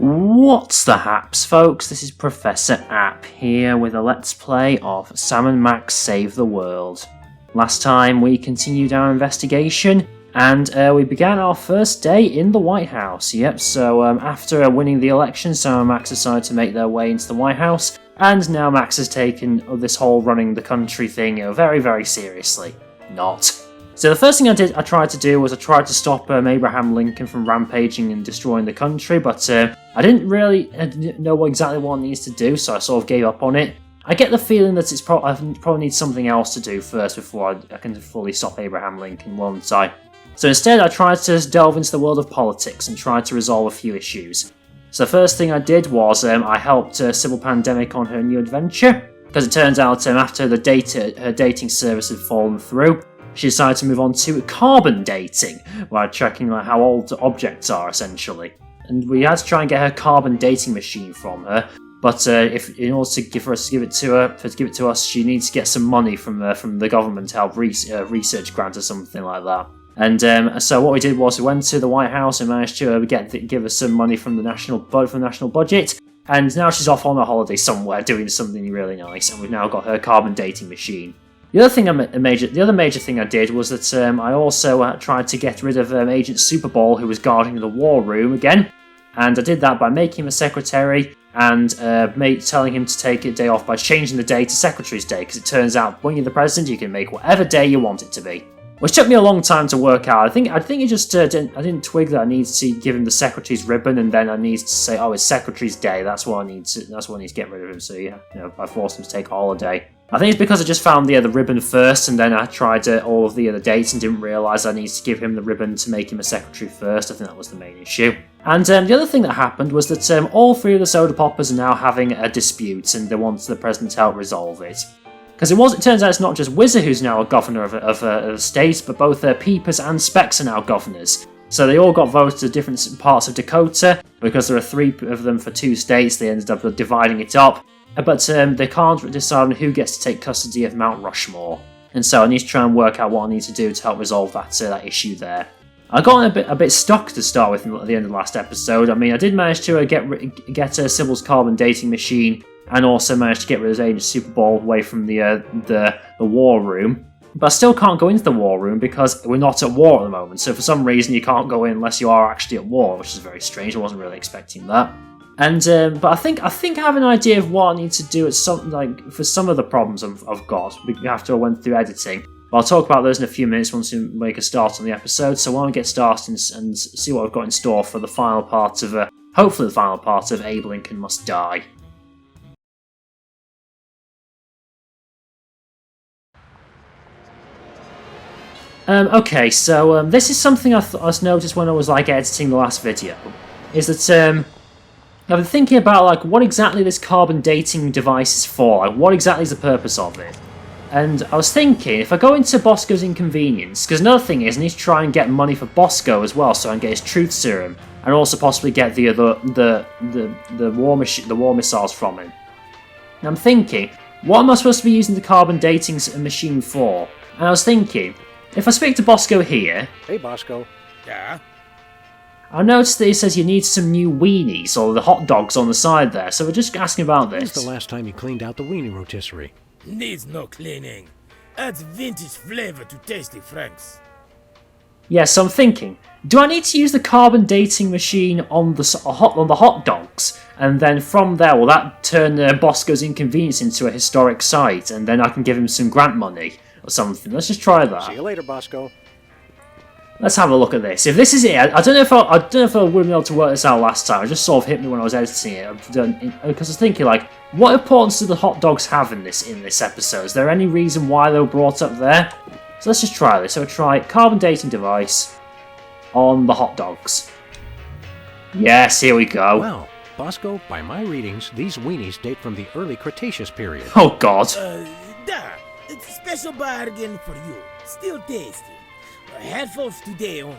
What's the haps, folks? This is Professor App here with a Let's Play of Sam and Max Save the World. Last time we continued our investigation and we began our first day in the White House. Yep, so after winning the election, Sam and Max decided to make their way into the White House, and now Max has taken this whole running the country thing very, very seriously. Not. So the first thing I tried to do was I tried to stop Abraham Lincoln from rampaging and destroying the country, but I didn't really know exactly what I needs to do, so I sort of gave up on it. I get the feeling that I probably need something else to do first before I can fully stop Abraham Lincoln, won't I? So instead I tried to delve into the world of politics and tried to resolve a few issues. So the first thing I did was I helped Sybil Pandemic on her new adventure, because it turns out after her dating service had fallen through, she decided to move on to carbon dating, while checking how old objects are, essentially. And we had to try and get her carbon dating machine from her, but in order to give it to us, she needs to get some money from the government to help research grant or something like that. And so what we did was we went to the White House and managed to give her some money from the national budget. And now she's off on a holiday somewhere doing something really nice, and we've now got her carbon dating machine. The other major thing I did was that I also tried to get rid of Agent Superball, who was guarding the war room again, and I did that by making him a secretary and telling him to take a day off by changing the day to Secretary's Day, because it turns out when you're the president you can make whatever day you want it to be. Which took me a long time to work out. I think it just I didn't twig that I needed to give him the secretary's ribbon, and then I needed to say, oh, it's Secretary's Day. That's what I need to get rid of him. So yeah, I forced him to take a holiday. I think it's because I just found the ribbon first, and then I tried all of the other dates and didn't realise I needed to give him the ribbon to make him a secretary first. I think that was the main issue. And the other thing that happened was that all three of the soda poppers are now having a dispute, and they want the president to help resolve it. Because it turns out it's not just Whizzer who's now a governor of a state, but both Peepers and Specs are now governors. So they all got voted to different parts of Dakota. Because there are three of them for two states, they ended up dividing it up. But they can't decide on who gets to take custody of Mount Rushmore. And so I need to try and work out what I need to do to help resolve that issue there. I got a bit stuck to start with at the end of the last episode. I mean, I did manage to get Sybil's carbon dating machine, and also managed to get rid of Agent Superball away from the war room. But I still can't go into the war room because we're not at war at the moment. So for some reason you can't go in unless you are actually at war, which is very strange. I wasn't really expecting that. And but I think I have an idea of what I need to do for some of the problems I've got after I went through editing. But I'll talk about those in a few minutes once we make a start on the episode. So why don't we get started and see what I've got in store for the final part of hopefully the final part of Abe Lincoln Must Die. Okay, so this is something I noticed when I was editing the last video, is that I've been thinking about what exactly this carbon dating device is for, what exactly is the purpose of it. And I was thinking, if I go into Bosco's Inconvenience, because another thing is I need to try and get money for Bosco as well, so I can get his truth serum, and also possibly get the war missiles from him. And I'm thinking, what am I supposed to be using the carbon dating machine for? And I was thinking, if I speak to Bosco here... Hey, Bosco. Yeah? I noticed that he says you need some new weenies, or the hot dogs on the side there, so we're just asking about this. When's the last time you cleaned out the weenie rotisserie? Needs no cleaning. Adds vintage flavor to Tasty Franks. Yeah, so I'm thinking, do I need to use the carbon dating machine on the hot dogs? And then from there, will that turn Bosco's Inconvenience into a historic site, and then I can give him some grant money? Or something. Let's just try that. See you later, Bosco. Let's have a look at this. If this is it, I don't know if I would have been able to work this out last time. It just sort of hit me when I was editing it. Because I was thinking, what importance do the hot dogs have in this episode? Is there any reason why they were brought up there? So let's just try this. So try carbon dating device on the hot dogs. Yes, here we go. Well, Bosco, by my readings, these weenies date from the early Cretaceous period. Oh God. It's a special bargain for you. Still tasty. A handful today only.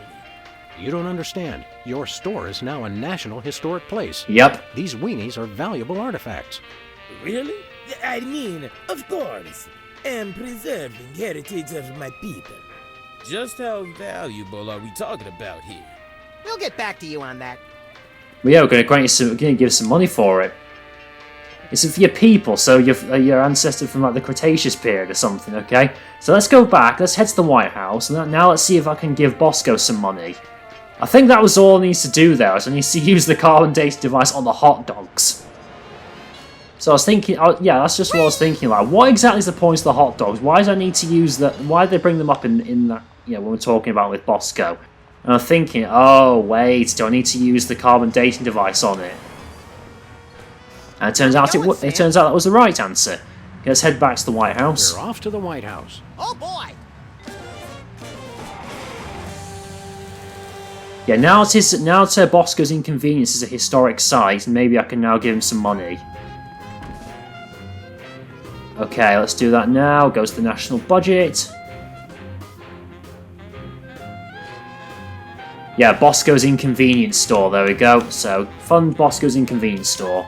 You don't understand. Your store is now a National Historic Place. Yep. These weenies are valuable artifacts. Really? I mean, of course. I'm preserving heritage of my people. Just how valuable are we talking about here? We'll get back to you on that. But yeah, we're going to give some money for it. It's for your people, so your ancestors from like the Cretaceous period or something, okay? So let's go back, let's head to the White House, and now let's see if I can give Bosco some money. I think that was all he needs to do there, so he needs to use the carbon dating device on the hot dogs. So I was thinking, yeah, that's just what I was thinking, like, what exactly is the point of the hot dogs? Why do I need to use that, why do they bring them up in that, you know, when we're talking about with Bosco? And I'm thinking, oh wait, do I need to use the carbon dating device on it? And it turns out that was the right answer. Okay, let's head back to the White House. We're off to the White House. Oh boy! Yeah, now to Bosco's inconvenience is a historic site, and maybe I can now give him some money. Okay, let's do that now. Goes to the national budget. Yeah, Bosco's inconvenience store. There we go. So fund Bosco's inconvenience store.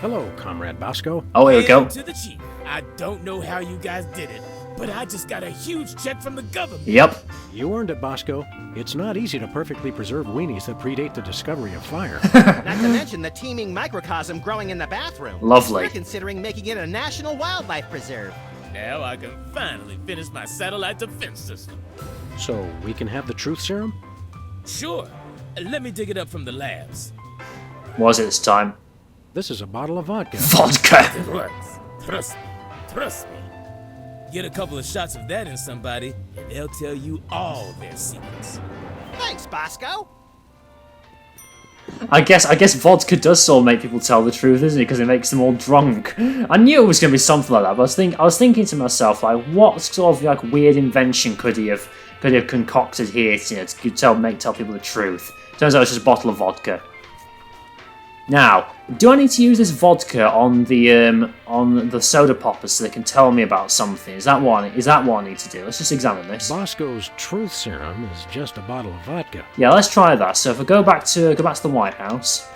Hello, Comrade Bosco. Oh, here we go. To the chief. I don't know how you guys did it, but I just got a huge check from the government. Yep. You earned it, Bosco. It's not easy to perfectly preserve weenies that predate the discovery of fire. Not to mention the teeming microcosm growing in the bathroom. Lovely. We're considering making it a national wildlife preserve. Now I can finally finish my satellite defense system. So, we can have the truth serum? Sure. Let me dig it up from the labs. What was it this time? This is a bottle of vodka. Vodka! It works. Trust me. Trust me. Get a couple of shots of that in somebody, and they'll tell you all their secrets. Thanks, Bosco. I guess vodka does sort of make people tell the truth, isn't it? Because it makes them all drunk. I knew it was going to be something like that, but I was thinking to myself, like, what sort of like weird invention could he have concocted here to tell people the truth? Turns out it's just a bottle of vodka. Now, do I need to use this vodka on the soda poppers so they can tell me about something? Is that what I need to do? Let's just examine this. Bosco's truth serum is just a bottle of vodka. Yeah, let's try that. So if I go back to the White House.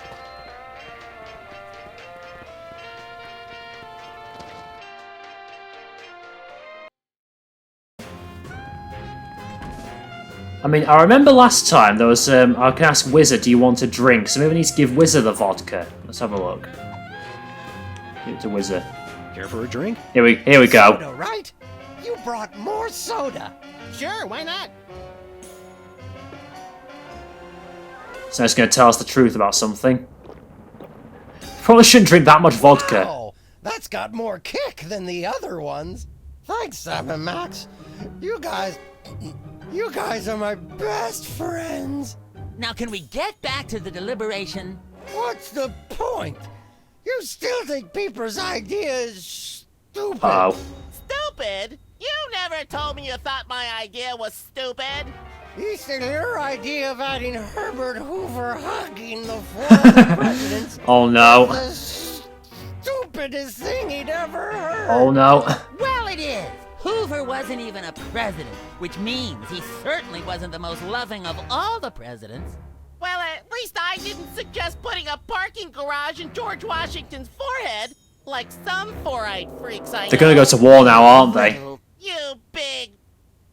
I mean, I remember last time there was, I can ask Wizard, do you want a drink? So maybe I need to give Wizard the vodka. Let's have a look. Give it to Wizard. Care for a drink? Here we go. Soda, right? You brought more soda. Sure, why not? So it's going to tell us the truth about something. Probably shouldn't drink that much vodka. Wow, that's got more kick than the other ones. Thanks, Sam and Max. You guys are my best friends. Now, can we get back to the deliberation? What's the point? You still think Peeper's idea is stupid. Oh. Stupid? You never told me you thought my idea was stupid. He said your idea of adding Herbert Hoover hugging the former presidents Oh no. was the stupidest thing he'd ever heard. Oh no. Well, it is. Hoover wasn't even a president, which means he certainly wasn't the most loving of all the presidents. Well, at least I didn't suggest putting a parking garage in George Washington's forehead, like some four-eyed freaks I know. They're going to go to war now, aren't they? You big...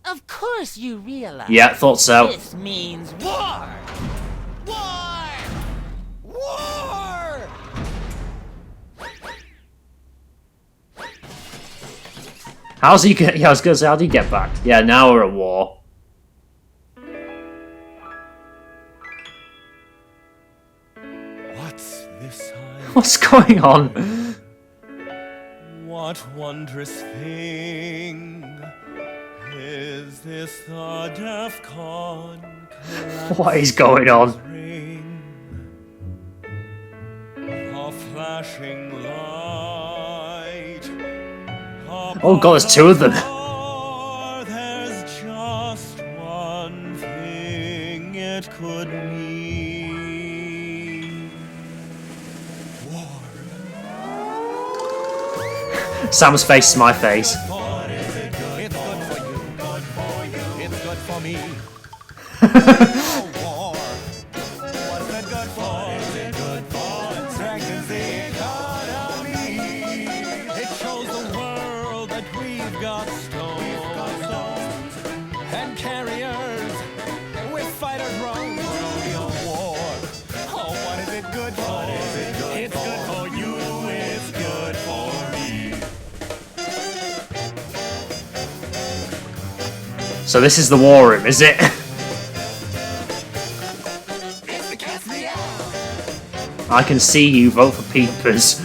Of course you realize. Yeah, thought so. This means war. War! War! How's he get? Yeah, I was going to say, how do you get back? Yeah, now we're at war. What's this time? What's going on? What wondrous thing is this? The DEFCON What is going on? ring, a flashing light. Oh god, there's two of them. There's just one thing it could mean. War. Sam's face is my face. What is it good? It's good for you. Good for you. It's good for me. War. What's it good for? Is it good for? It strengthens the economy. It shows the world that we've got stones and carry So this is the war room, is it? I can see you, vote for Peepers.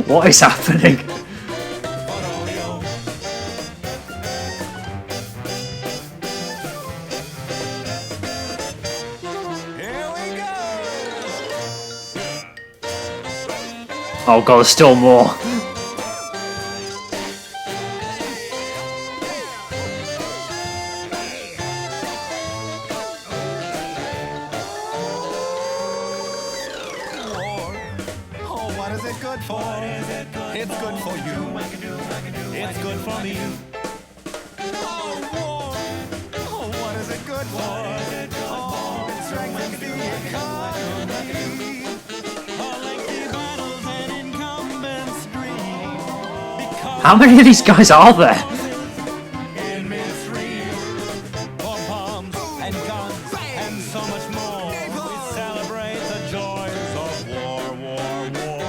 What is happening? Oh god, there's still more. Oh, what is it good for? It's good for you. It's good for me. Oh, war. Oh, what is it good for? Oh, it strengthens the economy. All lengthy battles and incumbents dream. Because How many of these guys are there? in mystery, for bombs and guns and so much more, we celebrate the joys of war, war, war.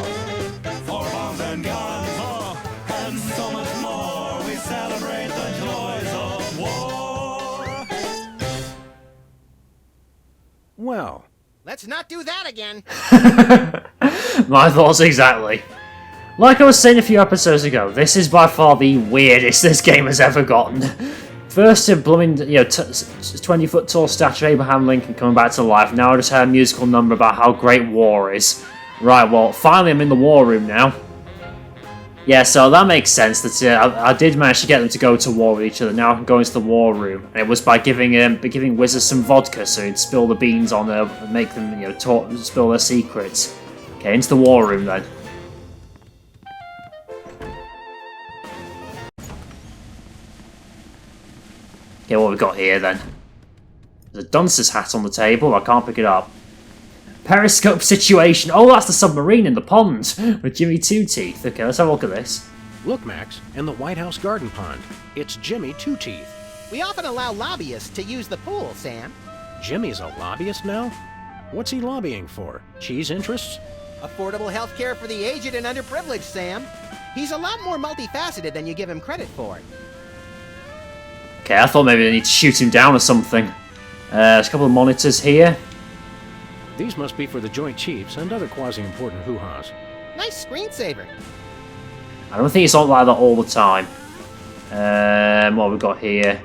For bombs and guns, and so much more, we celebrate the joys of war. Well, Let's not do that again. My thoughts exactly. Like I was saying a few episodes ago, this is by far the weirdest this game has ever gotten. First, a blooming, 20-foot tall statue of Abraham Lincoln coming back to life. Now I just heard a musical number about how great war is. Right, well, finally I'm in the war room now. Yeah, so that makes sense. That I did manage to get them to go to war with each other. Now I can go into the war room, and it was by giving Wizard some vodka, so he'd spill the beans on her, and make them, spill their secrets. Okay, into the war room then. Okay, what we got here then? There's a dunce's hat on the table. I can't pick it up. Periscope situation. Oh, that's the submarine in the pond with Jimmy Two Teeth. Okay, let's have a look at this. look, Max, in the White House garden pond. It's Jimmy Two Teeth. We often allow lobbyists to use the pool, Sam. Jimmy's a lobbyist now? What's he lobbying for? Cheese interests? Affordable health care for the aged and underprivileged, Sam. He's a lot more multifaceted than you give him credit for. Okay, I thought maybe they need to shoot him down or something. There's a couple of monitors here. These must be for the Joint Chiefs and other quasi-important hoo-has. Nice screensaver. I don't think it's on like that all the time. What have we got here?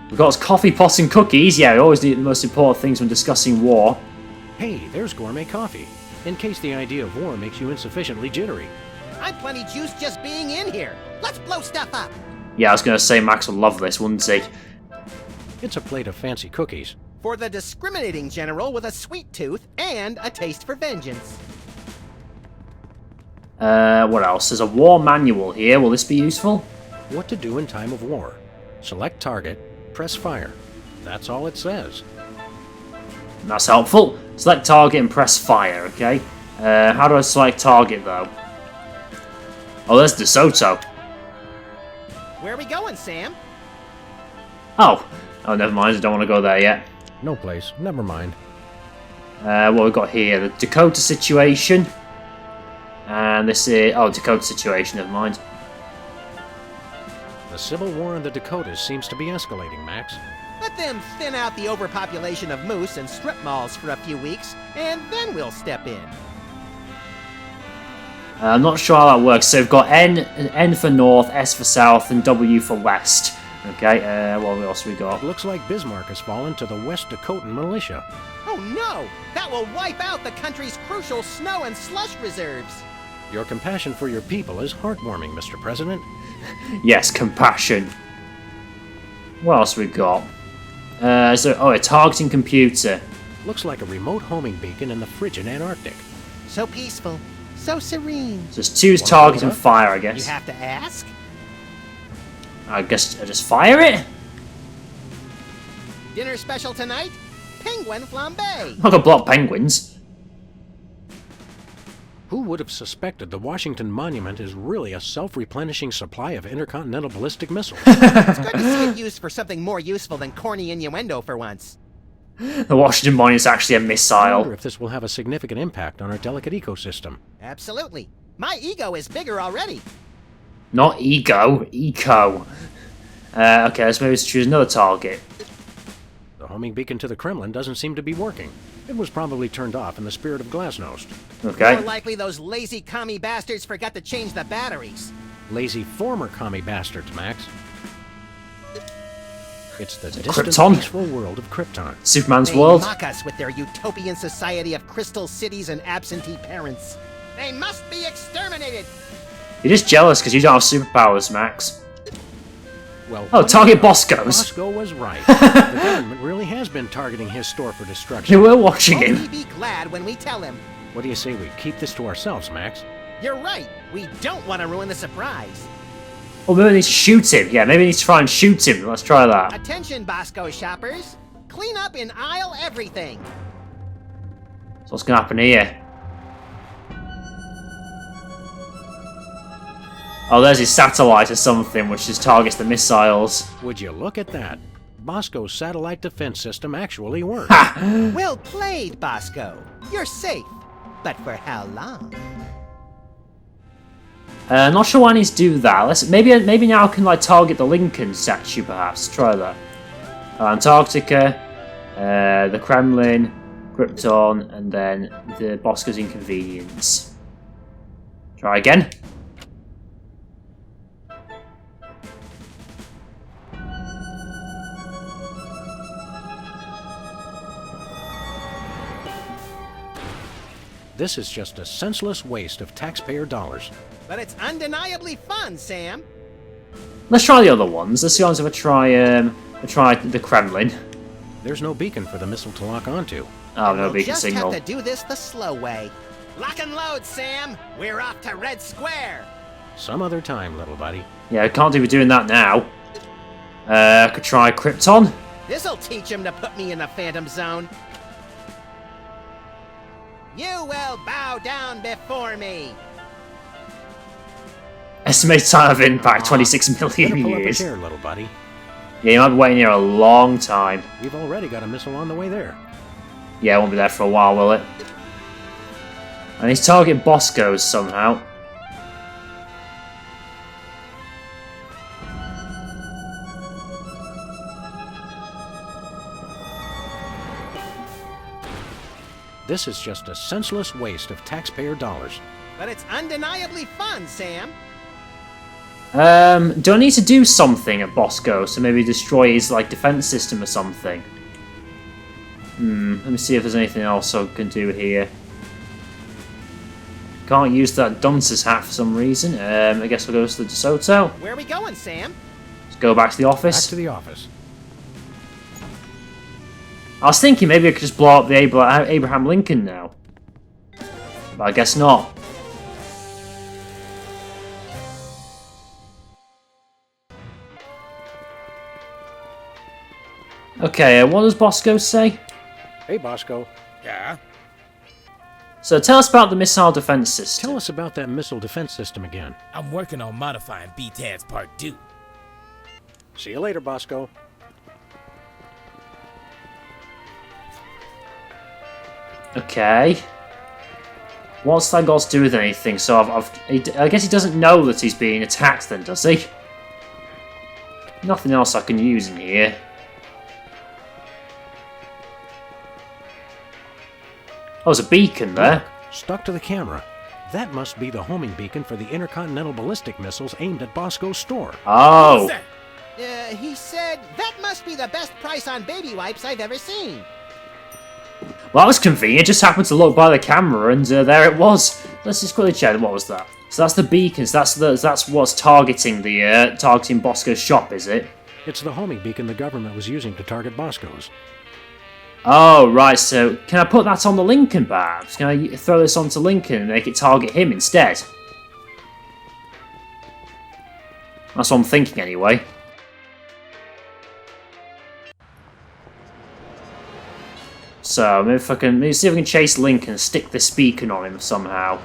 We've got coffee pots and cookies. Yeah, we always need the most important things when discussing war. Hey, there's gourmet coffee, in case the idea of war makes you insufficiently jittery. I'm plenty juiced just being in here. Let's blow stuff up. Yeah, I was going to say Max would love this, wouldn't he? It's a plate of fancy cookies. For the discriminating general with a sweet tooth and a taste for vengeance. What else? There's a war manual here. Will this be useful? What to do in time of war. Select target, press fire. That's all it says. That's helpful. Select target and press fire, okay? How do I select target, though? Oh, there's DeSoto. Where are we going, Sam? Oh, never mind. I don't want to go there yet. No place. Never mind. What we've got here, the Dakota situation. And this is... Oh, Dakota situation, never mind. The Civil War in the Dakotas seems to be escalating, Max. Let them thin out the overpopulation of moose and strip malls for a few weeks, and then we'll step in. I'm not sure how that works. So we've got N for north, S for south, and W for west. Okay, what else we got? It looks like Bismarck has fallen to the West Dakotan militia. Oh no! That will wipe out the country's crucial snow and slush reserves! Your compassion for your people is heartwarming, Mr. President. Yes, compassion. What else we got? A targeting computer. Looks like a remote homing beacon in the frigid Antarctic. So peaceful, so serene. So there's two target and fire, I guess. You have to ask? I guess I just fire it? Dinner special tonight? Penguin flambe! I'm not gonna block penguins. Who would have suspected the Washington Monument is really a self-replenishing supply of intercontinental ballistic missiles? It's good to see it used for something more useful than corny innuendo for once. The Washington Monuments actually a I missile. wonder if this will have a significant impact on our delicate ecosystem. Absolutely. My ego is bigger already. Not ego, eco. Okay, let's maybe choose another target. The homing beacon to the Kremlin doesn't seem to be working. It was probably turned off in the spirit of Glasnost. Okay. More likely those lazy commie bastards forgot to change the batteries. Lazy former commie bastards, Max. It's the distant, Krypton? peaceful world of Krypton. Superman's They world. mock us with their utopian society of crystal cities and absentee parents. They must be exterminated! You're just jealous because you don't have superpowers, Max. Well, Oh, target Bosco's. Bosco was right. The government really has been targeting his store for destruction. You were watching Won't he him. be glad when we tell him? What do you say we keep this to ourselves, Max? You're right. We don't want to ruin the surprise. Well, maybe we need to shoot him. Yeah, maybe we need to try and shoot him. Let's try that. Attention, Bosco shoppers. Clean up in aisle everything. So what's going to happen here? Oh, there's his satellite or something, which just targets the missiles. Would you look at that? Bosco's satellite defense system actually works. Well played, Bosco. You're safe. But for how long? Not sure why I need to do that. Maybe now I can like target the Lincoln statue, perhaps. Try that. Antarctica, the Kremlin, Krypton, and then the Bosco's Inconvenience. Try again. This is just a senseless waste of taxpayer dollars. But it's undeniably fun, Sam. Let's try the other ones. Let's see if I try the Kremlin. There's no beacon for the missile to lock onto. Oh, no We'll beacon just signal. have to do this the slow way. Lock and load, Sam. We're off to Red Square. Some other time, little buddy. Yeah, I can't do doing that now. I could try Krypton. This'll teach him to put me in the Phantom Zone. You will bow down before me. Estimated time of impact, 26 Better million pull up a years. chair, little buddy. Yeah, you might be waiting here a long time. We've already got a missile on the way there. Yeah, it won't be there for a while, will it? I need to target Bosco's somehow. This is just a senseless waste of taxpayer dollars. But it's undeniably fun, Sam. Do I need to do something at Bosco? So maybe destroy his like defense system or something? Let me see if there's anything else I can do here. Can't use that dunce's hat for some reason. I guess we'll go to the DeSoto. Where are we going, Sam? Let's go back to the Back office. to the office. I was thinking maybe I could just blow up the Abraham Lincoln now. But I guess not. Okay, what does Bosco say? Hey, Bosco. Yeah? So tell us about the missile defense system. Tell us about that missile defense system again. I'm working on modifying BTAD's Part 2. See you later, Bosco. Okay. What's that got to do with anything? So I guess he doesn't know that he's being attacked then, does he? Nothing else I can use in here. Oh, there's a beacon there. Look, stuck to the camera. That must be the homing beacon for the intercontinental ballistic missiles aimed at Bosco's store. Oh. What's that? He said that must be the best price on baby wipes I've ever seen. Well, that was convenient. Just happened to look by the camera, and there it was. Let's just quickly check. What was that? So that's the beacons. That's what's targeting targeting Bosco's shop, is it? It's the homing beacon the government was using to target Bosco's. Oh, right. So can I put that on the Lincoln, perhaps? Can I throw this onto Lincoln and make it target him instead? That's what I'm thinking, anyway. So maybe see if I can chase Lincoln and stick this beacon on him somehow.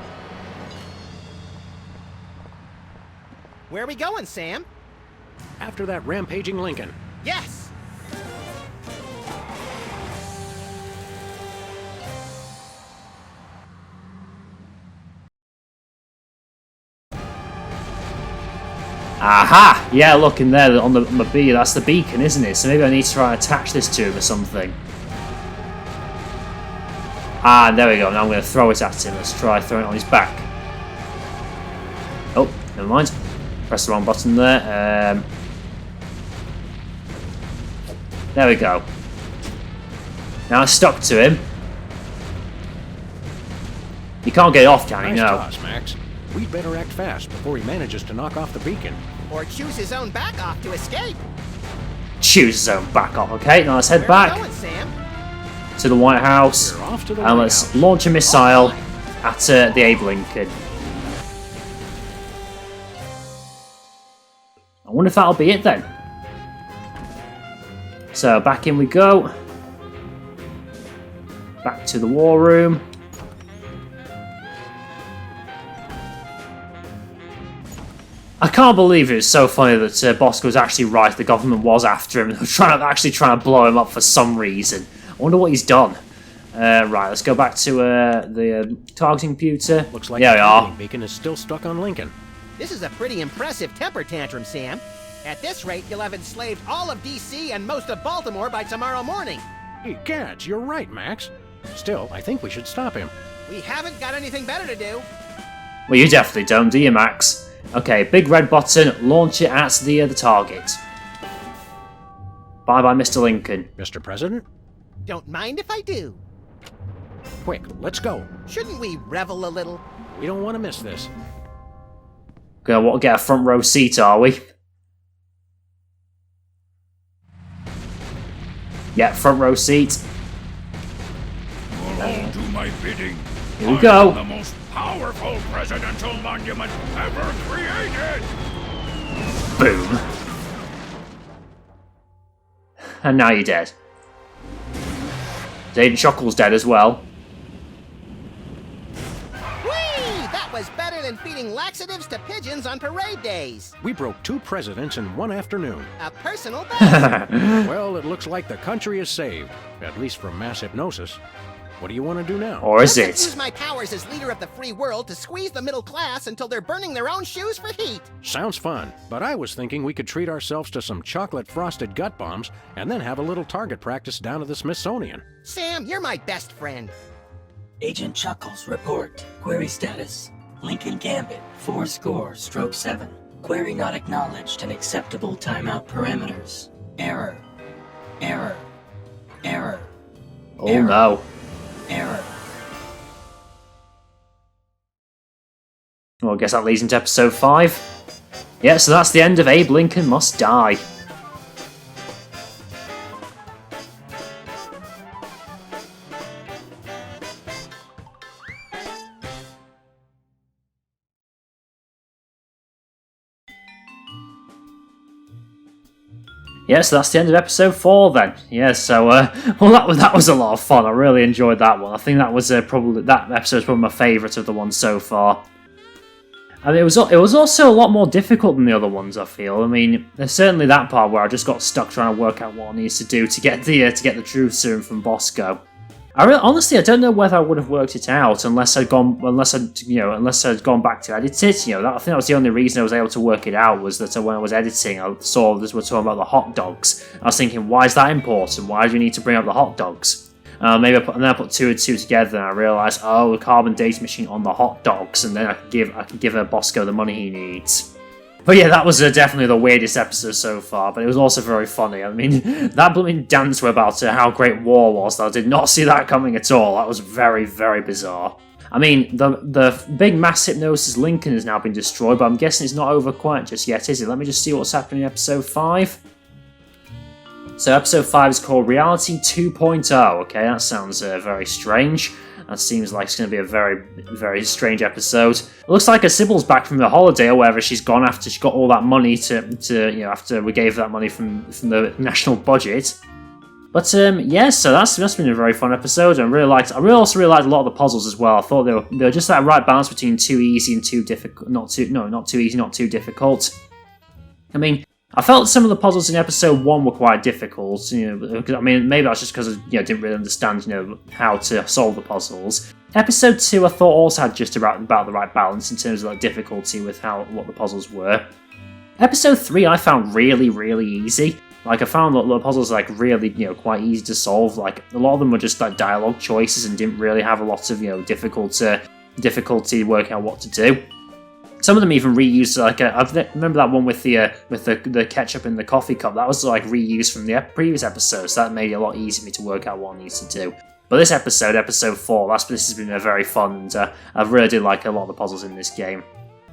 Where are we going, Sam? After that rampaging Lincoln. Yes! Aha! Yeah, look in there on the B. That's the beacon, isn't it? So maybe I need to try and attach this to him or something. Ah, there we go. Now I'm going to throw it at him. Let's try throwing it on his back. Oh, never mind. Press the wrong button there. There we go. Now it's stuck to him. You can't get it off, can you? Nice No. toss, Max. We'd better act fast before he manages to knock off the beacon. Or choose his own back off to escape. Choose his own back off. Okay, now let's head Where back are we going, Sam? to the White House. We're off to the And White let's House. launch a missile at the Abe Lincoln. I wonder if that'll be it then. So back in we go. Back to the war room. I can't believe it was so funny that Bosco was actually right. The government was after him. They were actually trying to blow him up for some reason. I wonder what he's done. Right, let's go back to the targeting computer. Looks like there the we are. homing beacon is still stuck on Lincoln. This is a pretty impressive temper tantrum, Sam. At this rate, you'll have enslaved all of D.C. and most of Baltimore by tomorrow morning. Hey, Gads, you're right, Max. Still, I think we should stop him. We haven't got anything better to do. Well, you definitely don't, do you, Max? Okay, big red button, launch it at the target. Bye-bye, Mr. Lincoln. Mr. President? Don't mind if I do. Quick, let's go. Shouldn't we revel a little? We don't want to miss this. Gonna get a front row seat, are we? Yeah, front row seat. All do my bidding. Here we go. I am the most powerful presidential monument ever created. Boom. And now you're dead. David Chuckle's dead as well. Whee! That was better than feeding laxatives to pigeons on parade days. We broke 2 presidents in one afternoon. A personal best. Well, it looks like the country is saved, at least from mass hypnosis. What do you want to do now? Or is Let's it? use my powers as leader of the free world to squeeze the middle class until they're burning their own shoes for heat. Sounds fun, but I was thinking we could treat ourselves to some chocolate-frosted gut bombs and then have a little target practice down at the Smithsonian. Sam, you're my best friend. Agent Chuckles, report. Query status. Lincoln Gambit, 4-7. Query not acknowledged and acceptable timeout parameters. Error. Error. Error. Oh no. Error. Well, I guess that leads into episode 5. Yeah, so that's the end of Abe Lincoln Must Die. Yeah, so that's the end of episode 4 then. Yeah, so well, that was a lot of fun. I really enjoyed that one. I think that was probably that episode's probably my favourite of the ones so far. I mean, it was also a lot more difficult than the other ones. I feel. I mean, there's certainly that part where I just got stuck trying to work out what I needed to do to get the truth serum from Bosco. Honestly, I don't know whether I would have worked it out unless I'd gone back to edit it. I think that was the only reason I was able to work it out, was that when I was editing, I saw this was talking about the hot dogs. I was thinking, why is that important? Why do you need to bring up the hot dogs? And then I put 2 and 2 together, and I realised, oh, the carbon dating machine on the hot dogs, and then I can give Bosco the money he needs. But yeah, that was definitely the weirdest episode so far, but it was also very funny. I mean, that blooming dance were about how great war was, I did not see that coming at all. That was very, very bizarre. I mean, the big mass hypnosis Lincoln has now been destroyed, but I'm guessing it's not over quite just yet, is it? Let me just see what's happening in episode 5. So episode 5 is called Reality 2.0. Okay, that sounds very strange. That seems like it's going to be a very, very strange episode. It looks like Sybil's back from the holiday or wherever she's gone after she got all that money after we gave that money from the national budget. But yeah, so that's been a very fun episode. I also really liked a lot of the puzzles as well. I thought they were just that right balance between too easy and too difficult. Not too easy, not too difficult. I mean, I felt some of the puzzles in episode 1 were quite difficult, because, I mean, maybe that's just because I didn't really understand, how to solve the puzzles. Episode 2 I thought also had just about the right balance in terms of difficulty with what the puzzles were. Episode 3 I found really, really easy. Like, I found that the puzzles like really, quite easy to solve. Like, a lot of them were just like dialogue choices and didn't really have a lot of, difficulty working out what to do. Some of them even reused, like, I remember that one with the ketchup in the coffee cup. That was like reused from the previous episode, so that made it a lot easier for me to work out what I needed to do. But this episode 4, this has been a very fun, and I really did like a lot of the puzzles in this game.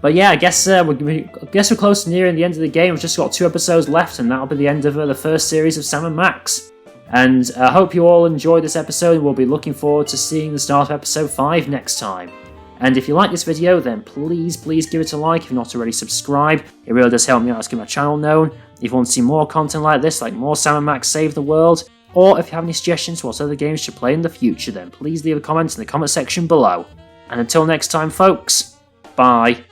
But yeah, I guess we're close to nearing the end of the game. We've just got 2 episodes left, and that'll be the end of the first series of Sam and Max. And I hope you all enjoyed this episode. We'll be looking forward to seeing the start of episode 5 next time. And if you like this video, then please give it a like if you're not already subscribed. It really does help me out to get my channel known. If you want to see more content like this, like more Sam and Max Save the World, or if you have any suggestions for what other games should play in the future, then please leave a comment in the comment section below. And until next time, folks, bye.